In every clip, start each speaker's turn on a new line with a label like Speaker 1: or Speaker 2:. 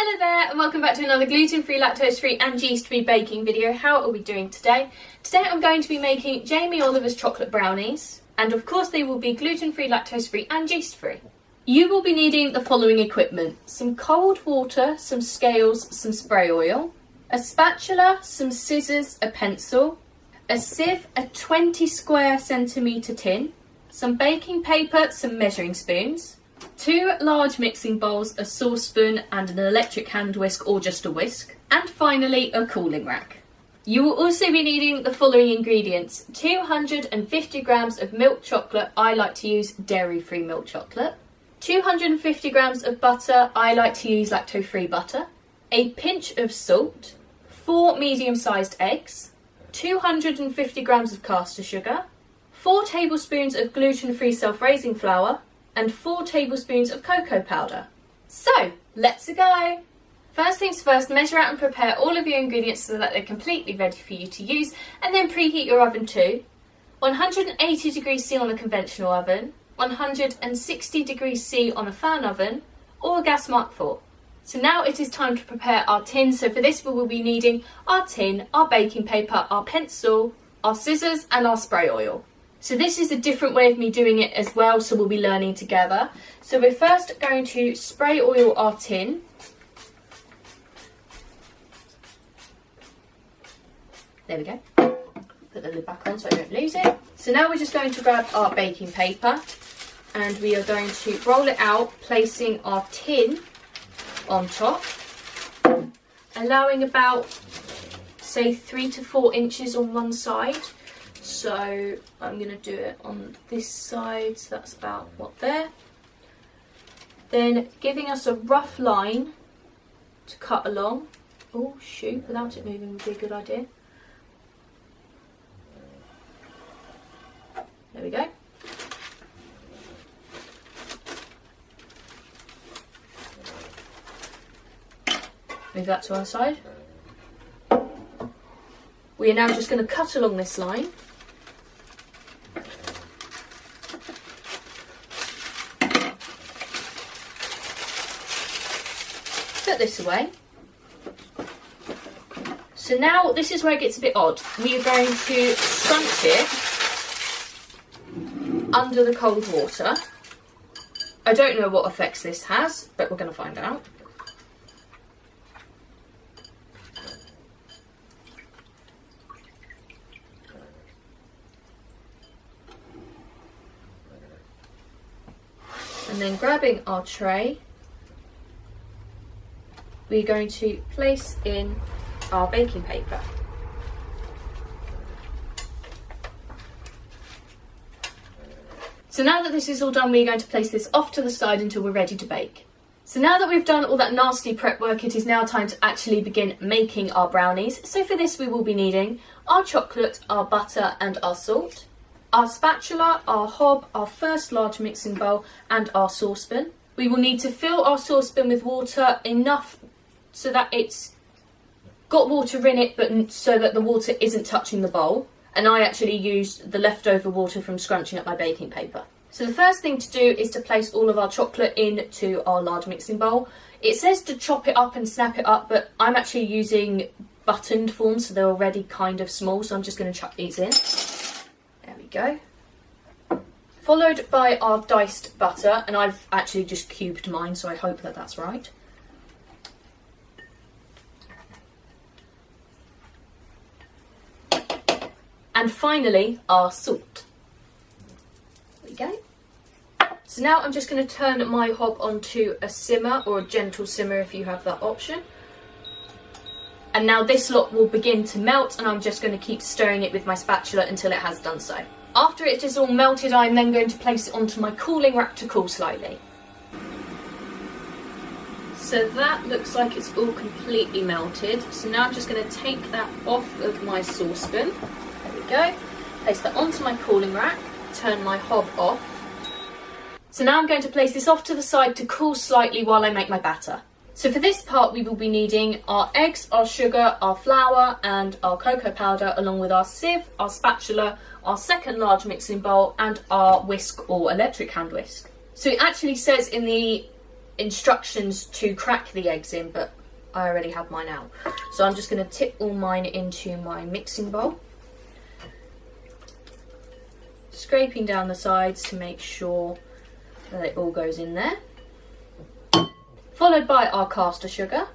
Speaker 1: Hello there and welcome back to another gluten-free, lactose-free and yeast-free baking video. How are we doing today? Today I'm going to be making Jamie Oliver's chocolate brownies, and of course they will be gluten-free, lactose-free and yeast-free. You will be needing the following equipment: some cold water, some scales, some spray oil, a spatula, some scissors, a pencil, a sieve, a 20 square centimetre tin, some baking paper, some measuring spoons, 2 large mixing bowls, a saucepan and an electric hand whisk or just a whisk, and finally a cooling rack. You will also be needing the following ingredients: 250 grams of milk chocolate, I like to use dairy-free milk chocolate, 250 grams of butter, I like to use lactose-free butter, a pinch of salt, 4 medium-sized eggs, 250 grams of caster sugar, 4 tablespoons of gluten-free self-raising flour, and 4 tablespoons of cocoa powder. So, let's go! First things first, measure out and prepare all of your ingredients so that they're completely ready for you to use, and then preheat your oven to 180 degrees C on a conventional oven, 160 degrees C on a fan oven, or a gas mark 4. So now it is time to prepare our tin. So for this we will be needing our tin, our baking paper, our pencil, our scissors and our spray oil. So this is a different way of me doing it as well, so we'll be learning together. So we're first going to spray oil our tin. There we go. Put the lid back on so I don't lose it. So now we're just going to grab our baking paper and we are going to roll it out, placing our tin on top, allowing about, say, 3 to 4 inches on one side. So I'm going to do it on this side, so that's about there. Then giving us a rough line to cut along. Oh shoot, without it moving would be a good idea. There we go. Move that to one side. We are now just going to cut along this line. Put this away. So now this is where it gets a bit odd. We are going to scrunch it under the cold water. I don't know what effects this has, but we're going to find out. And then grabbing our tray, we're going to place in our baking paper. So now that this is all done, we're going to place this off to the side until we're ready to bake. So now that we've done all that nasty prep work, it is now time to actually begin making our brownies. So for this we will be needing our chocolate, our butter and our salt, our spatula, our hob, our first large mixing bowl and our saucepan. We will need to fill our saucepan with water enough so that it's got water in it, but so that the water isn't touching the bowl. And I actually used the leftover water from scrunching up my baking paper. So the first thing to do is to place all of our chocolate into our large mixing bowl. It says to chop it up and snap it up, but I'm actually using buttoned forms, so they're already kind of small, so I'm just going to chuck these in. There we go. Followed by our diced butter, and I've actually just cubed mine, so I hope that that's right. And finally, our salt. There we go. So now I'm just going to turn my hob onto a simmer, or a gentle simmer if you have that option. And now this lot will begin to melt, and I'm just going to keep stirring it with my spatula until it has done so. After it is all melted, I'm then going to place it onto my cooling rack to cool slightly. So that looks like it's all completely melted. So now I'm just going to take that off of my saucepan. There we go. Place that onto my cooling rack, turn my hob off. So now I'm going to place this off to the side to cool slightly while I make my batter. So for this part we will be needing our eggs, our sugar, our flour and our cocoa powder, along with our sieve, our spatula, our second large mixing bowl and our whisk or electric hand whisk. So it actually says in the instructions to crack the eggs in, but I already have mine out. So I'm just going to tip all mine into my mixing bowl. Scraping down the sides to make sure that it all goes in there. Followed by our caster sugar.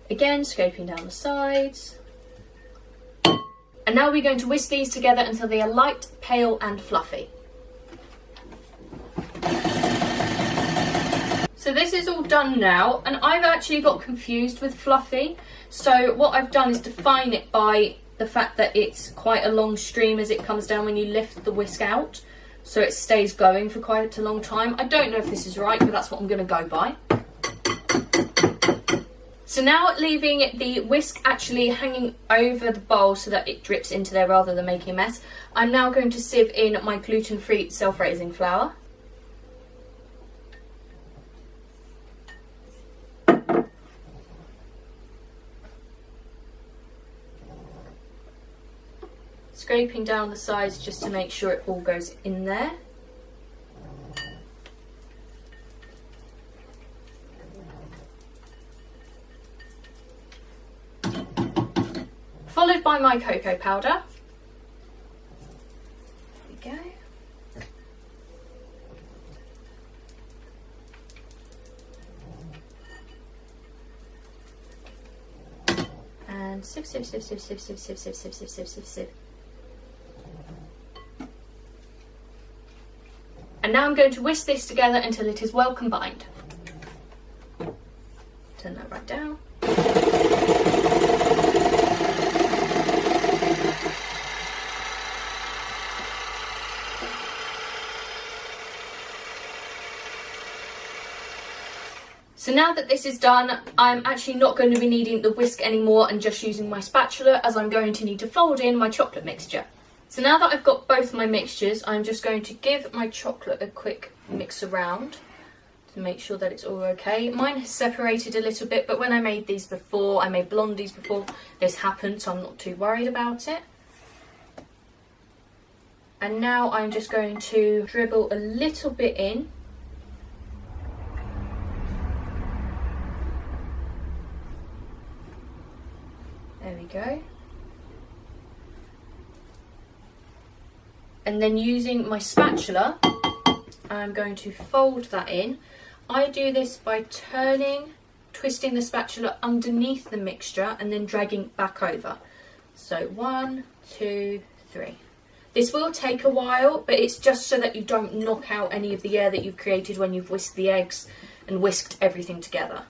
Speaker 1: Again, scraping down the sides. And now we're going to whisk these together until they are light, pale and fluffy. So this is all done now, and I've actually got confused with fluffy. So what I've done is define it by the fact that it's quite a long stream as it comes down when you lift the whisk out. So it stays going for quite a long time. I don't know if this is right, but that's what I'm going to go by. So now leaving the whisk actually hanging over the bowl so that it drips into there rather than making a mess, I'm now going to sieve in my gluten-free self-raising flour. Scraping down the sides just to make sure it all goes in there. Followed by my cocoa powder. There we go. And sieve, sieve, sieve, sieve, sieve, sieve, sieve, sieve, sieve, sieve, sieve, sieve, sieve. And now I'm going to whisk this together until it is well combined. Turn that right down. So now that this is done, I'm actually not going to be needing the whisk anymore and just using my spatula, as I'm going to need to fold in my chocolate mixture. So now that I've got both my mixtures, I'm just going to give my chocolate a quick mix around to make sure that it's all okay. Mine has separated a little bit, but when I made these before, I made blondies before, this happened, so I'm not too worried about it. And now I'm just going to dribble a little bit in. There we go. And then using my spatula, I'm going to fold that in. I do this by twisting the spatula underneath the mixture and then dragging back over. So 1, 2, 3. This will take a while, but it's just so that you don't knock out any of the air that you've created when you've whisked the eggs and whisked everything together.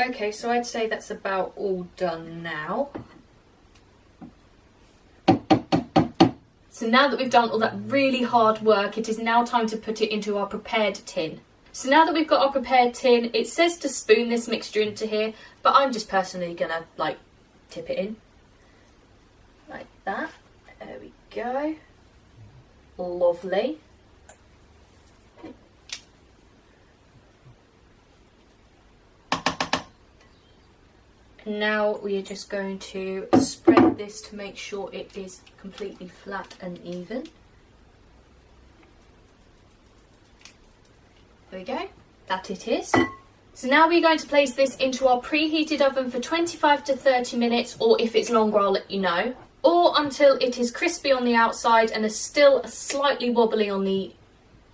Speaker 1: Okay, so I'd say that's about all done now. So now that we've done all that really hard work, it is now time to put it into our prepared tin. So now that we've got our prepared tin, it says to spoon this mixture into here, but I'm just personally gonna tip it in. Like that. There we go. Lovely. Now we are just going to spread this to make sure it is completely flat and even. we go. That it is. So now we're going to place this into our preheated oven for 25 to 30 minutes, or if it's longer, I'll let you know. Or until it is crispy on the outside and is still slightly wobbly on the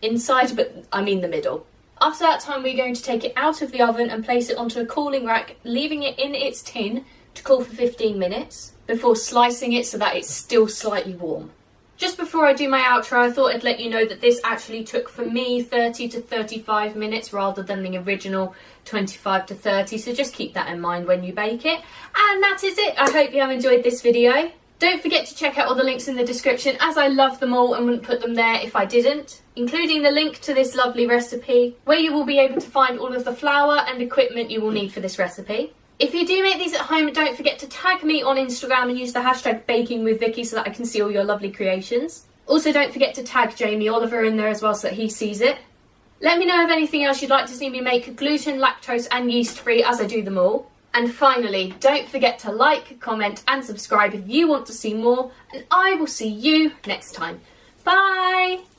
Speaker 1: inside, but I mean the middle. After that time, we're going to take it out of the oven and place it onto a cooling rack, leaving it in its tin to cool for 15 minutes before slicing it so that it's still slightly warm. Just before I do my outro, I thought I'd let you know that this actually took for me 30 to 35 minutes rather than the original 25 to 30, so just keep that in mind when you bake it. And that is it. I hope you have enjoyed this video. Don't forget to check out all the links in the description, as I love them all and wouldn't put them there if I didn't, including the link to this lovely recipe, where you will be able to find all of the flour and equipment you will need for this recipe. If you do make these at home, don't forget to tag me on Instagram and use the hashtag bakingwithvickiie so that I can see all your lovely creations. Also, don't forget to tag Jamie Oliver in there as well so that he sees it. Let me know of anything else you'd like to see me make gluten, lactose and yeast free, as I do them all. And finally, don't forget to like, comment and subscribe if you want to see more, and I will see you next time. Bye!